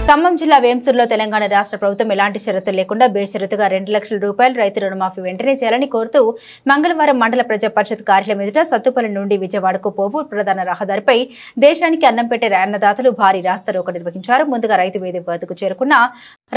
ఖమ్మం జిల్లా వేంసూరులో తెలంగాణ రాష్ట్ర ప్రభుత్వం ఎలాంటి షరతులు లేకుండా బేషరతుగా 2 లక్షల రూపాయలు రైతు రుణమాఫీ వెంటనే చేయాలని కోరుతూ మంగళవారం మండల ప్రజా పరిషత్ కార్యాలయం ఎదుట సత్తుపల్లి నుండి విజయవాడకు పోవు ప్రధాన రహదారిపై దేశానికి అన్నం పెట్టే అన్నదాతలు భారీ రాస్తారోకో నిర్వహించారు. ముందుగా రైతు వేదిక వద్దకు చేరుకున్న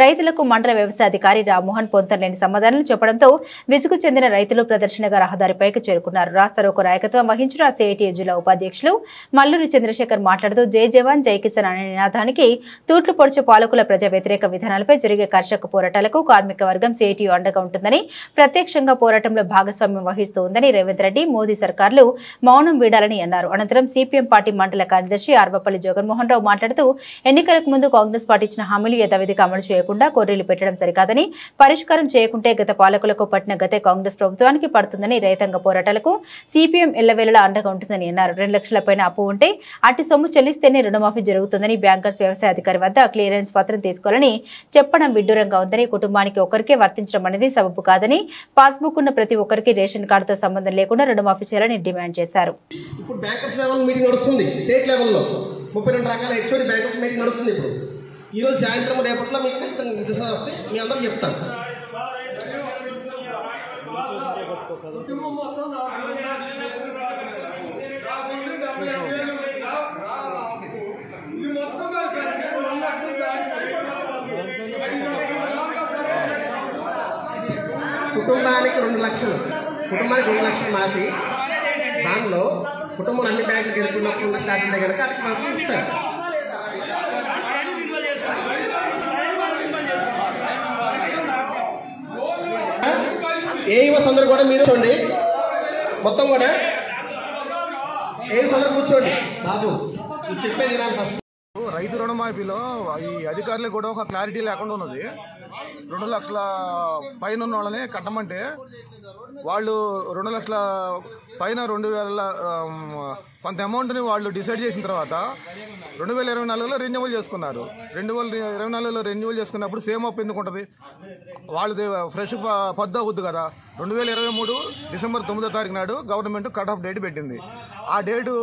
రైతులకు మండల వ్యవసాయ అధికారి రామ్మోహన్ పొంతలేని సమాధానాలు చెప్పడంతో విసుగు చెందిన రైతులు ప్రదర్శనగా రహదారిపైకి చేరుకున్నారు. రాస్తారోకో నాయకత్వం వహించిన సిఐటియు జిల్లా ఉపాధ్యక్షులు మల్లూరి చంద్రశేఖర్ మాట్లాడుతూ జై జవాన్ జై కిసాన్ అనే నినాదానికి తూట్లు పొడిచే పాలకుల ప్రజా వ్యతిరేక విధానాలపై జరిగే కర్షక పోరాటాలకు కార్మిక వర్గం సిఐటియు అండగా ఉంటుందని, ప్రత్యక్షంగా పోరాటంలో భాగస్వామ్యం వహిస్తూ ఉందని రేవంత్ రెడ్డి మోదీ సర్కార్లు మౌనం వీడాలని అన్నారు. అనంతరం సిపిఎం పార్టీ మండల కార్యదర్శి ఆర్వపల్లి జగన్మోహన్ రావు మాట్లాడుతూ ఎన్నికలకు ముందు కాంగ్రెస్ పార్టీ ఇచ్చిన హామీలు యథావిధిగా అమలు చేయకుండా కొర్రీలు పెట్టడం సరికాదని, పరిష్కారం చేయకుంటే గత పాలకులకు పట్టిన గతే కాంగ్రెస్ ప్రభుత్వానికి పడుతుందని, రైతాంగ పోరాటాలకు సిపిఎం ఎల్లవేళలా అండగా ఉంటుందని అన్నారు. 2 లక్షల పైన అప్పు ఉంటే అట్టి సొమ్ము చెల్లిస్తేనే రుణమాఫీ జరుగుతుందని, బ్యాంకర్స్ వ్యవసాయ అధికారి వద్ద క్లియరెన్స్ పత్రం తీసుకోవాలని చెప్పడం విడ్డూరంగా ఉందని, కుటుంబానికి ఒకరికే వర్తించడం అనేది సబబు కాదని, పాస్బుక్ ఉన్న ప్రతి ఒక్కరికి రేషన్ కార్డుతో సంబంధం లేకుండా రుణమాఫీ చేయాలని డిమాండ్ చేశారు. ఇప్పుడు బ్యాంకర్స్ లెవెల్ మీటింగ్ నడుస్తుంది, స్టేట్ లెవెల్లో 32 రకాల హెచ్ఓడి బ్యాంకర్స్ మీటింగ్ నడుస్తుంది. ఇప్పుడు ఈ రోజు సాయంత్రం రేపట్లో మీకు నిర్దేశాలు వస్తే మీ అందరూ చెప్తాను. కుటుంబానికి 2 లక్షలు, కుటుంబానికి 2 లక్షలు మాఫీ. దానిలో కుటుంబం అన్ని బ్యాంకులు గెలుపున్నప్పుడు దాటితే కనుక అటు మాఫీ ఇస్తారు. ఏఈఓస్ అందరూ కూడా మీరు చూడండి, మొత్తం కూడా ఏఈఓస్ అందరూ కూర్చోండి. బాబు చెప్పేది నాకు ఫస్ట్ రైతు రుణమాఫీలో ఈ అధికారులకు కూడా ఒక క్లారిటీ లేకుండా ఉన్నది. 2 లక్షల పైన ఉన్న వాళ్ళని కట్టమంటే వాళ్ళు 2 లక్షల పైన 2000 కొంత అమౌంట్ని వాళ్ళు డిసైడ్ చేసిన తర్వాత 2024లో రెన్యువల్ చేసుకున్నారు. 2024లో రెన్యువల్ చేసుకున్నప్పుడు సేమ్ అప్ ఎందుకు ఉంటుంది? వాళ్ళది ఫ్రెష్ పద్దు అవుద్ది కదా. 2023 డిసెంబర్ 9వ తారీఖు నాడు గవర్నమెంట్ కట్ ఆఫ్ డేట్ పెట్టింది. ఆ డేటు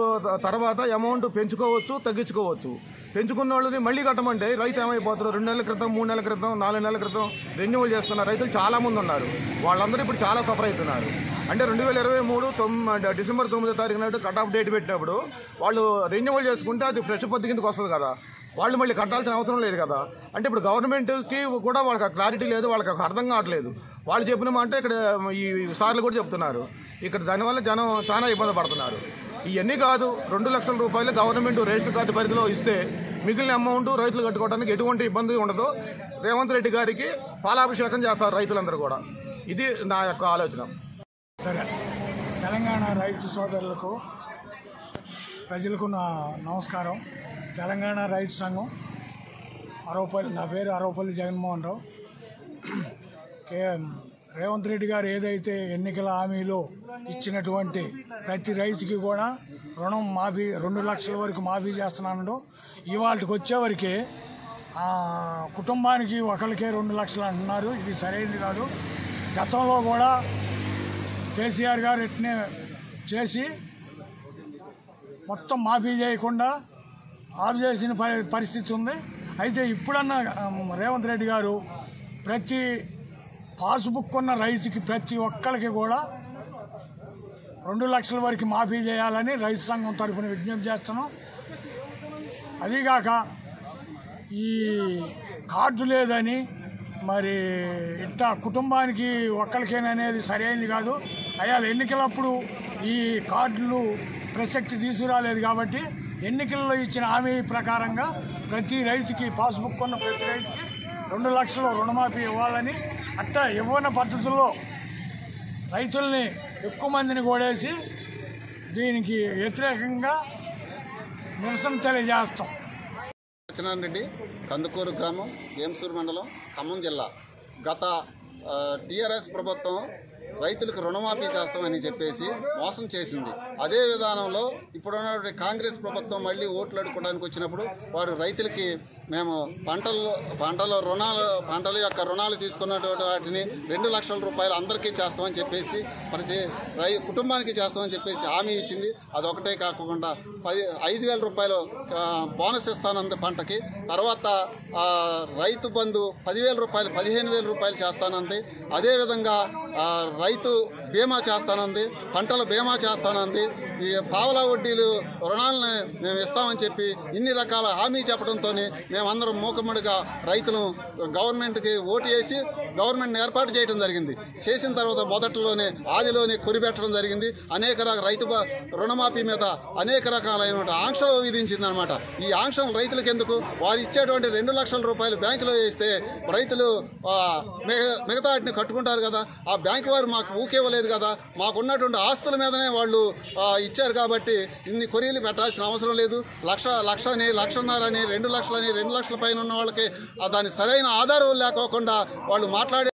తర్వాత అమౌంట్ పెంచుకోవచ్చు, తగ్గించుకోవచ్చు. పెంచుకున్న వాళ్ళని మళ్ళీ కట్టమంటే రైతు ఏమైపోతారు? 2 నెలల క్రితం, 3 నెలల క్రితం, 4 నెలల క్రితం రెన్యువల్ చేసుకున్న రైతులు చాలామంది ఉన్నారు. వాళ్ళందరూ ఇప్పుడు చాలా సఫర్ అవుతున్నారు. అంటే 2023 డిసెంబర్ 9వ తారీఖు నాడు కట్ ఆఫ్ డేట్ పెట్టినప్పుడు వాళ్ళు రెన్యువల్ చేసుకుంటే అది ఫ్రెష్ పద్దు కిందకి వస్తుంది కదా. వాళ్ళు మళ్ళీ కట్టాల్సిన అవసరం లేదు కదా. అంటే ఇప్పుడు గవర్నమెంట్కి కూడా వాళ్ళకి క్లారిటీ లేదు, వాళ్ళకి అర్థం కావట్లేదు. వాళ్ళు చెప్పిన మాట ఇక్కడ ఈ సార్లు కూడా చెప్తున్నారు. ఇక్కడ దానివల్ల జనం చాలా ఇబ్బంది పడుతున్నారు. ఇవన్నీ కాదు, 2 లక్షల రూపాయలు గవర్నమెంట్ రేషన్ కార్డు పరిధిలో ఇస్తే మిగిలిన అమౌంట్ రైతులు కట్టుకోవడానికి ఎటువంటి ఇబ్బంది ఉండదు. రేవంత్ రెడ్డి గారికి పాలాభిషేకం చేస్తారు రైతులందరూ కూడా. ఇది నా యొక్క ఆలోచన. సరే, తెలంగాణ రైతు సోదరులకు, ప్రజలకు నా నమస్కారం. తెలంగాణ రైతు సంఘం అరవపల్లి, నా పేరు అరవపల్లి జగన్మోహన్ రావు. రేవంత్ రెడ్డి గారు ఏదైతే ఎన్నికల హామీలో ఇచ్చినటువంటి ప్రతి రైతుకి కూడా రుణం మాఫీ 2 లక్షల వరకు మాఫీ చేస్తున్నాను. ఇవాళకి వచ్చేవరకు కుటుంబానికి ఒకరికే 2 లక్షలు అంటున్నారు. ఇది సరైనది కాదు. గతంలో కూడా కేసీఆర్ గారు ఎట్నే చేసి మొత్తం మాఫీ చేయకుండా ఆఫ్ చేసిన పరిస్థితి ఉంది. అయితే ఇప్పుడన్నా రేవంత్ రెడ్డి గారు ప్రతి పాస్బుక్ ఉన్న రైతుకి ప్రతి ఒక్కరికి కూడా 2 లక్షల వరకు మాఫీ చేయాలని రైతు సంఘం తరఫున విజ్ఞప్తి చేస్తున్నాం. అదీగాక ఈ కార్డు లేదని మరి ఇట్లా కుటుంబానికి ఒక్కరికేననేది సరైనది కాదు. అయ్యా ఎన్నికలప్పుడు ఈ కార్డులు ప్రసక్తి తీసుకురాలేదు కాబట్టి ఎన్నికల్లో ఇచ్చిన హామీ ప్రకారంగా ప్రతి రైతుకి పాస్బుక్ ఉన్న ప్రతి రైతుకి 2 లక్షలు రుణమాఫీ ఇవ్వాలని, అట్టా ఇవ్వని పద్ధతుల్లో రైతుల్ని ఎక్కువ మందిని కూడేసి దీనికి వ్యతిరేకంగా నిరసన తెలియజేస్తాం. సత్యనారాయణ రెడ్డి, కందుకూరు గ్రామం, వేంసూరు మండలం, ఖమ్మం జిల్లా. గత టీఆర్ఎస్ ప్రభుత్వం రైతులకు రుణమాఫీ చేస్తామని చెప్పేసి మోసం చేసింది. అదే విధానంలో ఇప్పుడున్న కాంగ్రెస్ ప్రభుత్వం మళ్ళీ ఓట్లు అడుకోవడానికి వచ్చినప్పుడు వారు రైతులకి మేము పంటల యొక్క రుణాలు తీసుకున్నటువంటి వాటిని 2 లక్షల రూపాయలు అందరికీ చేస్తామని చెప్పేసి ప్రతి కుటుంబానికి చేస్తామని చెప్పేసి హామీ ఇచ్చింది. అదొకటే కాకుండా 5,000 రూపాయలు బోనస్ ఇస్తానంది పంటకి. తర్వాత రైతు బంధు 10,000 రూపాయలు 15,000 రూపాయలు చేస్తానంది. అదేవిధంగా రైతు బీమా చేస్తానంది, పంటల బీమా చేస్తానంది, ఈ పావలా వడ్డీలు రుణాలను మేము ఇస్తామని చెప్పి ఇన్ని రకాల హామీ చెప్పడంతో మేమందరం మూకమ్మడిగా రైతులు గవర్నమెంట్కి ఓటు వేసి గవర్నమెంట్ని ఏర్పాటు చేయడం జరిగింది. చేసిన తర్వాత మొదట్లోనే ఆదిలోనే కొరిపెట్టడం జరిగింది. అనేక రైతు రుణమాఫీ మీద అనేక రకాలైన ఆంక్షలు విధించిందనమాట. ఈ ఆంక్షలు రైతులకు ఎందుకు? వారు ఇచ్చేటువంటి 2 లక్షల రూపాయలు బ్యాంకులో వేస్తే రైతులు మిగతా వాటిని కట్టుకుంటారు కదా. ఆ బ్యాంకు వారు మాకు ఊకేవ్వలేదు కదా. మాకున్నటువంటి ఆస్తుల మీదనే వాళ్ళు ఇచ్చారు కాబట్టి ఇన్ని కొరీలు పెట్టాల్సిన అవసరం లేదు. లక్షని 1,50,000 అని 2 లక్షలని 2 లక్షల పైన ఉన్న వాళ్ళకి దాని సరైన ఆధారం లేకోకుండా వాళ్ళు మాట్లాడే